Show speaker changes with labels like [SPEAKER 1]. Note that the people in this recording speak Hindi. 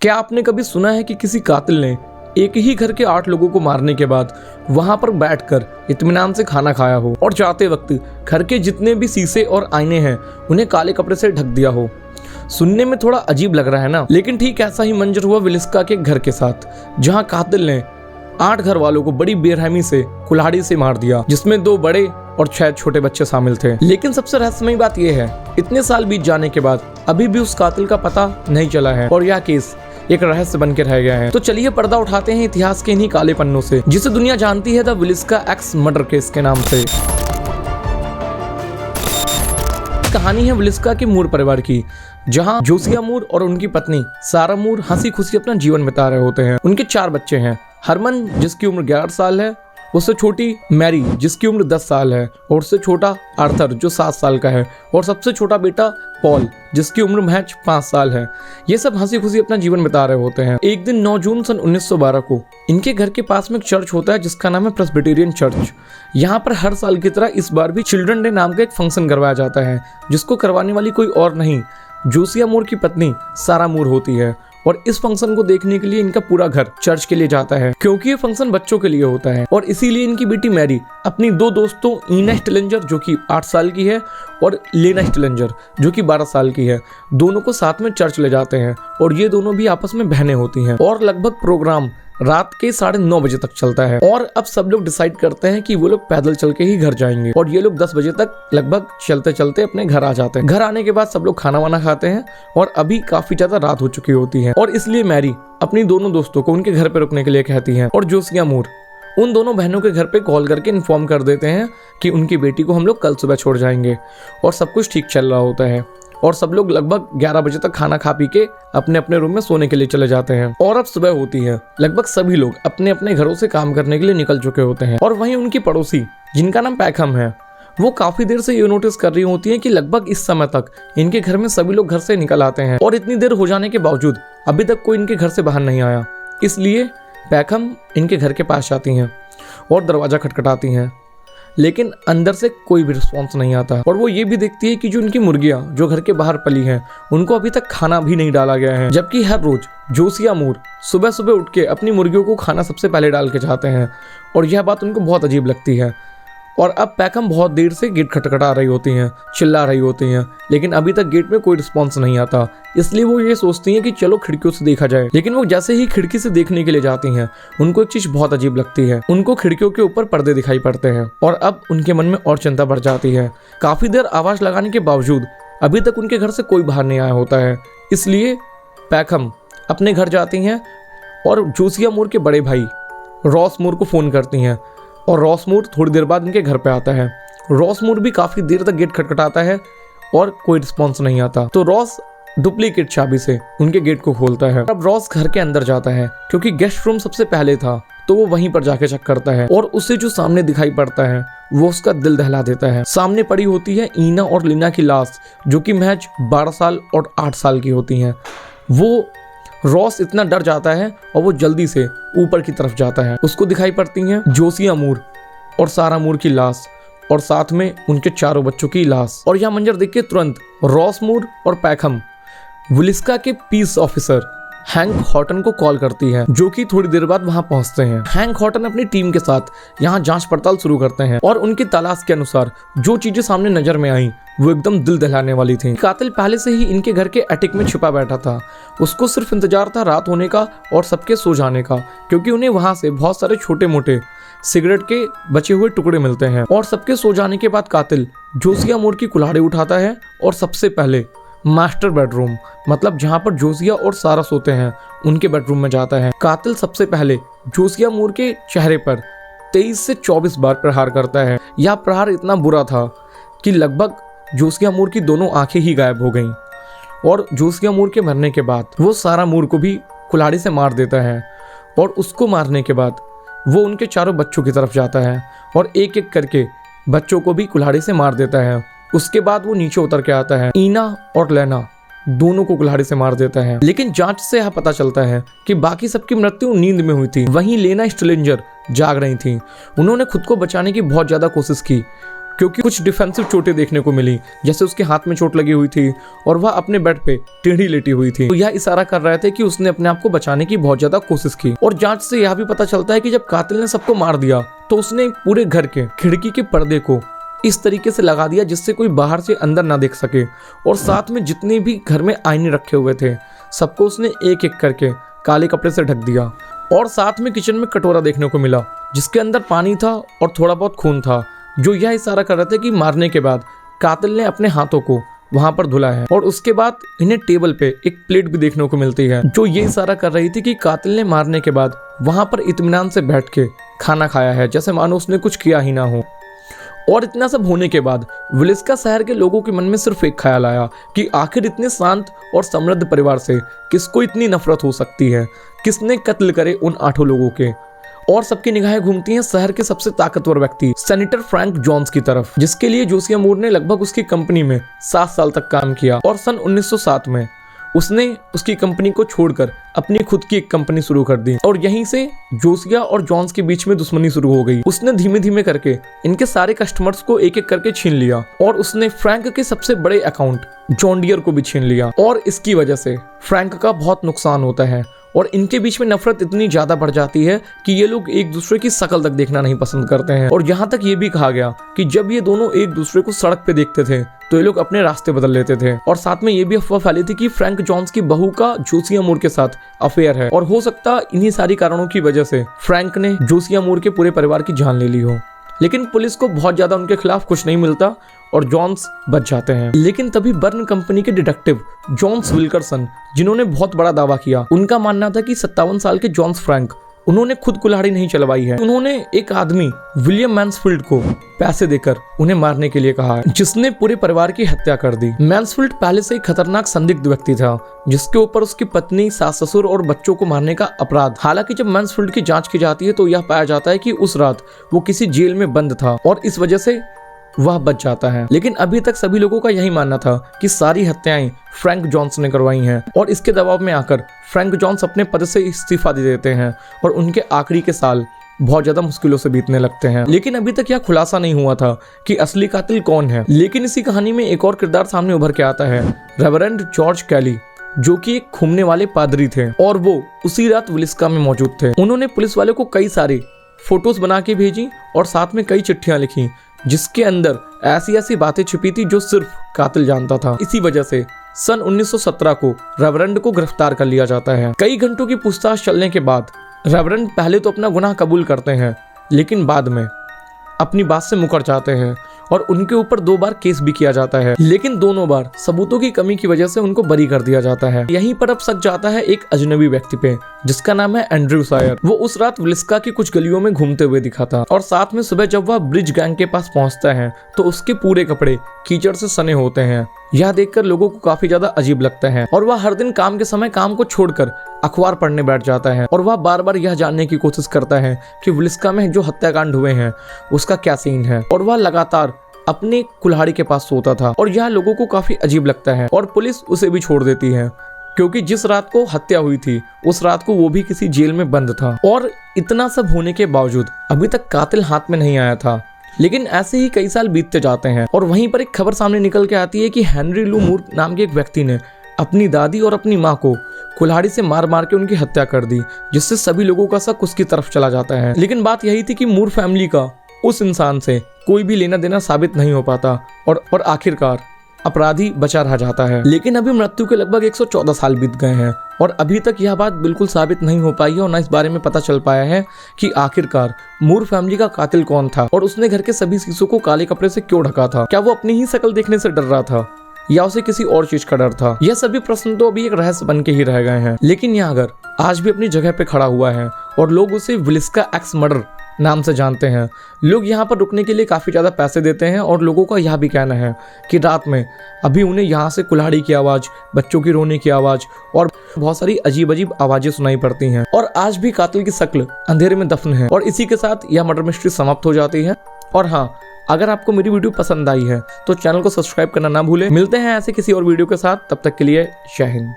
[SPEAKER 1] क्या आपने कभी सुना है कि किसी कातिल ने एक ही घर के 8 लोगों को मारने के बाद वहां पर बैठकर इत्मीनान से खाना खाया हो और जाते वक्त घर के जितने भी शीशे और आईने हैं उन्हें काले कपड़े से ढक दिया हो। सुनने में थोड़ा अजीब लग रहा है ना, लेकिन ठीक ऐसा ही मंजर हुआ विलिस्का के घर के साथ, जहां कातिल ने 8 घर वालों को बड़ी बेरहमी से कुल्हाड़ी से मार दिया, जिसमें 2 बड़े और 6 छोटे बच्चे शामिल थे। लेकिन सबसे रहस्यमयी बात यह है, इतने साल बीत जाने के बाद अभी भी उस कातिल का पता नहीं चला है और यह केस एक रहस्य बन के रह गया है। तो चलिए पर्दा उठाते हैं इतिहास के इन्हीं काले पन्नों से, जिसे दुनिया जानती है द विलिस्का एक्स मर्डर केस के नाम से। कहानी है विलिस्का के मूर परिवार की, जहां जोसिया मूर और उनकी पत्नी सारा मूर हंसी खुशी अपना जीवन बिता रहे होते हैं। उनके 4 बच्चे हैं, हरमन जिसकी उम्र 11 साल है, उससे छोटी मैरी जिसकी उम्र 10 साल है, और उससे छोटा आर्थर जो 7 साल का है, और सबसे छोटा बेटा पॉल जिसकी उम्र महज 5 साल है। ये सब हंसी खुशी अपना जीवन बिता रहे होते हैं। एक दिन 9 जून सन 1912 को इनके घर के पास में एक चर्च होता है जिसका नाम है प्रेस्बिटेरियन चर्च। यहाँ पर हर साल की तरह इस बार भी चिल्ड्रन डे नाम का एक फंक्शन करवाया जाता है, जिसको करवाने वाली कोई और नहीं जोसिया मूर की पत्नी सारा मूर होती है। और इस फंक्शन को देखने के लिए इनका पूरा घर चर्च के लिए जाता है, क्योंकि ये फंक्शन बच्चों के लिए होता है। और इसीलिए इनकी बेटी मैरी अपनी 2 दोस्तों ईना स्टिलेंजर जो कि 8 साल की है और लेना स्टिलेंजर जो कि 12 साल की है, दोनों को साथ में चर्च ले जाते हैं। और ये दोनों भी आपस में बहनें होती हैं। और लगभग प्रोग्राम रात के 9:30 बजे तक चलता है। और अब सब लोग डिसाइड करते हैं कि वो लोग पैदल चल के ही घर जाएंगे, और ये लोग 10 बजे तक लगभग चलते चलते अपने घर आ जाते हैं। घर आने के बाद सब लोग खाना वाना खाते हैं, और अभी काफी ज्यादा रात हो चुकी होती है। और इसलिए मैरी अपनी दोनों दोस्तों को उनके घर पे रुकने के लिए कहती है, और जोसिया मूर उन दोनों बहनों के घर पे कॉल करके इन्फॉर्म कर देते हैं कि उनकी बेटी को हम लोग कल सुबह छोड़ जाएंगे। और सब कुछ ठीक चल रहा होता है, और सब लोग लगभग 11 बजे तक खाना खा पी के अपने अपने रूम में सोने के लिए चले जाते हैं। और अब सुबह होती है, लगभग सभी लोग अपने अपने घरों से काम करने के लिए निकल चुके होते हैं। और वहीं उनकी पड़ोसी जिनका नाम पैखम है, वो काफी देर से ये नोटिस कर रही होती है कि लगभग इस समय तक इनके घर में सभी लोग घर से निकल आते हैं, और इतनी देर हो जाने के बावजूद अभी तक कोई इनके घर से बाहर नहीं आया। इसलिए पैखम इनके घर के पास जाती हैं और दरवाजा खटखटाती हैं, लेकिन अंदर से कोई भी रिस्पॉन्स नहीं आता। और वो ये भी देखती है कि जो उनकी मुर्गियां जो घर के बाहर पली हैं, उनको अभी तक खाना भी नहीं डाला गया है, जबकि हर रोज जोसिया मूर सुबह सुबह उठ के अपनी मुर्गियों को खाना सबसे पहले डाल के जाते हैं। और यह बात उनको बहुत अजीब लगती है। और अब पैखम बहुत देर से गेट खटखटा रही होती हैं, चिल्ला रही होती हैं, लेकिन अभी तक गेट में कोई रिस्पॉन्स नहीं आता। इसलिए वो ये सोचती हैं कि चलो खिड़कियों से देखा जाए। लेकिन वो जैसे ही खिड़की से देखने के लिए जाती हैं, उनको एक चीज बहुत अजीब लगती है। उनको खिड़कियों के ऊपर पर्दे दिखाई पड़ते हैं, और अब उनके मन में और चिंता बढ़ जाती है। काफी देर आवाज लगाने के बावजूद अभी तक उनके घर से कोई बाहर नहीं आया होता है। इसलिए पैखम अपने घर जाती हैं और जोसिया मूर के बड़े भाई रॉस मूर को फोन करती हैं, और रॉस मूर थोड़ी देर बाद उनके घर पे आता है। रॉस मूर भी काफी देर तक गेट खटखटाता है और कोई रिस्पॉन्स नहीं आता। तो रॉस डुप्लीकेट चाबी से उनके गेट को खोलता है। अब रॉस घर के अंदर जाता है, क्योंकि गेस्ट रूम सबसे पहले था, तो वो वहीं पर जाके चेक करता है, और उसे जो सामने दिखाई पड़ता है वो उसका दिल दहला देता है। सामने पड़ी होती है ईना और लीना की लाश, जो कि महज 12 साल और 8 साल की होती हैं। वो रॉस इतना डर जाता है और वो जल्दी से ऊपर की तरफ जाता है। उसको दिखाई पड़ती हैं जोसिया मूर और सारा मूर की लाश, और साथ में उनके 4 बच्चों की लाश। और यह मंजर देख के तुरंत रॉस मूर और पैखम विलिस्का के पीस ऑफिसर हैंक हॉटन को कॉल करती है, जो कि थोड़ी देर बाद वहां पहुंचते हैं। हैंक हॉटन अपनी टीम के साथ यहां जांच पड़ताल शुरू करते हैं, और उनकी तलाश के अनुसार जो चीजें सामने नजर में आई वो एकदम दिल दहलाने वाली थी। कातिल पहले से ही इनके घर के एटिक में छुपा बैठा था। उसको सिर्फ इंतजार था रात होने का और सबके सो जाने का, क्योंकि उन्हें वहां से बहुत सारे छोटे मोटे सिगरेट के बचे हुए टुकड़े मिलते हैं। और सबके सो जाने के बाद कातिल जोसिया मूर की कुल्हाड़ी उठाता है और सबसे पहले मास्टर बेडरूम, मतलब जहां पर जोसिया और सारा सोते हैं, उनके बेडरूम में जाता है। कातिल सबसे पहले जोसिया मूर के चेहरे पर 23 से 24 बार प्रहार करता है। यह प्रहार इतना बुरा था कि लगभग जोसिया मूर की दोनों आंखें ही गायब हो गईं। और जोसिया मूर के मरने के बाद वो सारा मूर को भी कुल्हाड़ी से मार देता है, और उसको मारने के बाद वो उनके 4 बच्चों की तरफ जाता है और एक एक करके बच्चों को भी कुल्हाड़ी से मार देता है। उसके बाद वो नीचे उतर के आता है, ईना और लेना दोनों को कुल्हाड़ी से मार देता है। लेकिन जांच से यह पता चलता है कि बाकी सबकी मृत्यु नींद में हुई थी, वहीं लेना स्टिलेंजर जाग रही थी। उन्होंने खुद को बचाने की बहुत ज्यादा कोशिश की, क्योंकि कुछ डिफेंसिव चोटें देखने को मिली, जैसे उसके हाथ में चोट लगी हुई थी और वह अपने बेड पे टेढ़ी लेटी हुई थी। तो यह इशारा कर रहे थे कि उसने अपने आप को बचाने की बहुत ज्यादा कोशिश की। और जांच से यह भी पता चलता है कि जब कातिल ने सबको मार दिया तो उसने पूरे घर के खिड़की के पर्दे को इस तरीके से लगा दिया जिससे कोई बाहर से अंदर ना देख सके, और साथ में जितने भी घर में आईने रखे हुए थे सबको उसने एक एक करके काले कपड़े से ढक दिया। और साथ में किचन में कटोरा देखने को मिला जिसके अंदर पानी था और थोड़ा बहुत खून था, जो यह इशारा कर रहे थे कि मारने के बाद कातिल ने अपने हाथों को वहां पर धुला है। और उसके बाद इन्हें टेबल पे एक प्लेट भी देखने को मिलती है, जो ये इशारा कर रही थी कि कातिल ने मारने के बाद वहां पर इत्मीनान से बैठ के खाना खाया है, जैसे मानो उसने कुछ किया ही ना हो। और इतना सब होने के बाद विलिस्का शहर के लोगों के मन में सिर्फ एक ख्याल आया कि आखिर इतने शांत और समृद्ध परिवार से किसको इतनी नफरत हो सकती है, किसने कत्ल करे उन 8 लोगों के। और सबकी निगाहें घूमती हैं शहर के सबसे ताकतवर व्यक्ति सेनेटर फ्रैंक जोन्स की तरफ, जिसके लिए जोसिया मूर ने लगभग उसकी कंपनी में 7 साल तक काम किया। और सन 1907 में उसने उसकी कंपनी को छोड़कर अपनी खुद की एक कंपनी शुरू कर दी, और यहीं से जोसिया और जॉन्स के बीच में दुश्मनी शुरू हो गई। उसने धीमे धीमे करके इनके सारे कस्टमर्स को एक एक करके छीन लिया, और उसने फ्रैंक के सबसे बड़े अकाउंट जॉन डियर को भी छीन लिया। और इसकी वजह से फ्रैंक का बहुत नुकसान होता है, और इनके बीच में नफरत इतनी ज्यादा बढ़ जाती है कि ये लोग एक दूसरे की शक्ल तक देखना नहीं पसंद करते हैं। और यहाँ तक ये भी कहा गया कि जब ये दोनों एक दूसरे को सड़क पे देखते थे तो ये लोग अपने रास्ते बदल लेते थे। और साथ में ये भी अफवाह फैली थी कि फ्रैंक जोन्स की बहू का जोसिया मूर के साथ अफेयर है, और हो सकता इन्हीं सारी कारणों की वजह से फ्रैंक ने जोसिया मूर के पूरे परिवार की जान ले ली हो। लेकिन पुलिस को बहुत ज्यादा उनके खिलाफ कुछ नहीं मिलता और जॉन्स बच जाते हैं। लेकिन तभी बर्न कंपनी के डिटेक्टिव जॉन्स विल्करसन, जिन्होंने बहुत बड़ा दावा किया, उनका मानना था कि 57 साल के जॉन्स फ्रैंक उन्होंने खुद कुल्हाड़ी नहीं चलवाई है। उन्होंने एक आदमी विलियम मैन्सफील्ड को पैसे देकर उन्हें मारने के लिए कहा है, जिसने पूरे परिवार की हत्या कर दी। मैन्सफील्ड पहले से ही खतरनाक संदिग्ध व्यक्ति था, जिसके ऊपर उसकी पत्नी, सास ससुर और बच्चों को मारने का अपराध। हालांकि जब मैन्सफील्ड की जांच की जाती है तो यह पाया जाता है कि उस रात वो किसी जेल में बंद था और इस वजह से वह बच जाता है। लेकिन अभी तक सभी लोगों का यही मानना था कि सारी हत्याएं फ्रैंक जोन्स ने करवाई हैं, और इसके दबाव में आकर फ्रैंक जोन्स अपने पद से इस्तीफा दे देते हैं और उनके आखिरी के साल बहुत ज्यादा मुश्किलों से बीतने लगते हैं। लेकिन अभी तक यह खुलासा नहीं हुआ था कि असली कातिल कौन है। लेकिन इसी कहानी में एक और किरदार सामने उभर के आता है, रेवरेंड जॉर्ज कैली, जो कि एक घूमने वाले पादरी थे, और वो उसी रात विलिस्का में मौजूद थे। उन्होंने पुलिस वाले को कई सारी फोटोज बना के भेजी और साथ में कई चिट्ठियां लिखी, जिसके अंदर ऐसी ऐसी बातें छुपी थी जो सिर्फ कातिल जानता था। इसी वजह से सन 1917 को रेवरेंड को गिरफ्तार कर लिया जाता है। कई घंटों की पूछताछ चलने के बाद रेवरेंड पहले तो अपना गुनाह कबूल करते हैं, लेकिन बाद में अपनी बात से मुकर जाते हैं और उनके ऊपर 2 बार केस भी किया जाता है, लेकिन दोनों बार सबूतों की कमी की वजह से उनको बरी कर दिया जाता है। यहीं पर अब शक जाता है एक अजनबी व्यक्ति पे, जिसका नाम है एंड्रयू सायर। वो उस रात विलिस्का की कुछ गलियों में घूमते हुए दिखा था, और साथ में सुबह जब वह ब्रिज गैंग के पास पहुंचता है तो उसके पूरे कपड़े कीचड़ से सने होते हैं। यह देखकर लोगों को काफी ज्यादा अजीब लगता है, और वह हर दिन काम के समय काम को छोड़कर अखबार पढ़ने बैठ जाता है, और वह बार बार यह जानने की कोशिश करता है कि विलिस्का में जो हत्याकांड हुए हैं उसका क्या सीन है। और वह लगातार अपने कुल्हाड़ी के पास सोता था, और यह लोगों को काफी अजीब लगता है, और पुलिस उसे भी छोड़ देती है, क्योंकि जिस रात को हत्या हुई थी उस रात को वो भी किसी जेल में बंद था। और इतना सब होने के बावजूद अभी तक कातिल हाथ में नहीं आया था। लेकिन ऐसे ही कई साल बीतते जाते हैं, और वहीं पर एक खबर सामने निकल के आती है कि हेनरी लू मूर नाम के एक व्यक्ति ने अपनी दादी और अपनी माँ को कुल्हाड़ी से मार मार के उनकी हत्या कर दी, जिससे सभी लोगों का शक उसकी तरफ चला जाता है। लेकिन बात यही थी कि मूर फैमिली का उस इंसान से कोई भी लेना देना साबित नहीं हो पाता, और आखिरकार अपराधी बचा रह जाता है। लेकिन अभी मृत्यु के लगभग 114 साल बीत गए हैं, और अभी तक यह बात बिल्कुल साबित नहीं हो पाई है, और न इस बारे में पता चल पाया है कि आखिरकार मूर फैमिली का कातिल कौन था, और उसने घर के सभी शीशों को काले कपड़े से क्यों ढका था। क्या वो अपनी ही शक्ल देखने से डर रहा था, या उसे किसी और चीज का डर था। यह सभी प्रश्न तो अभी एक रहस्य बन के ही रह गए हैं। लेकिन यह अगर आज भी अपनी जगह पे खड़ा हुआ है, और लोग उसे विलिस्का एक्स मर्डर नाम से जानते हैं। लोग यहाँ पर रुकने के लिए काफ़ी ज़्यादा पैसे देते हैं, और लोगों का यह भी कहना है कि रात में अभी उन्हें यहाँ से कुल्हाड़ी की आवाज़, बच्चों की रोने की आवाज़ और बहुत सारी अजीब अजीब आवाज़ें सुनाई पड़ती हैं, और आज भी कातिल की शक्ल अंधेरे में दफन है। और इसी के साथ यह मर्डर मिस्ट्री समाप्त हो जाती है। और हाँ, अगर आपको मेरी वीडियो पसंद आई है तो चैनल को सब्सक्राइब करना ना भूलें। मिलते हैं ऐसे किसी और वीडियो के साथ, तब तक के लिए जय हिंद।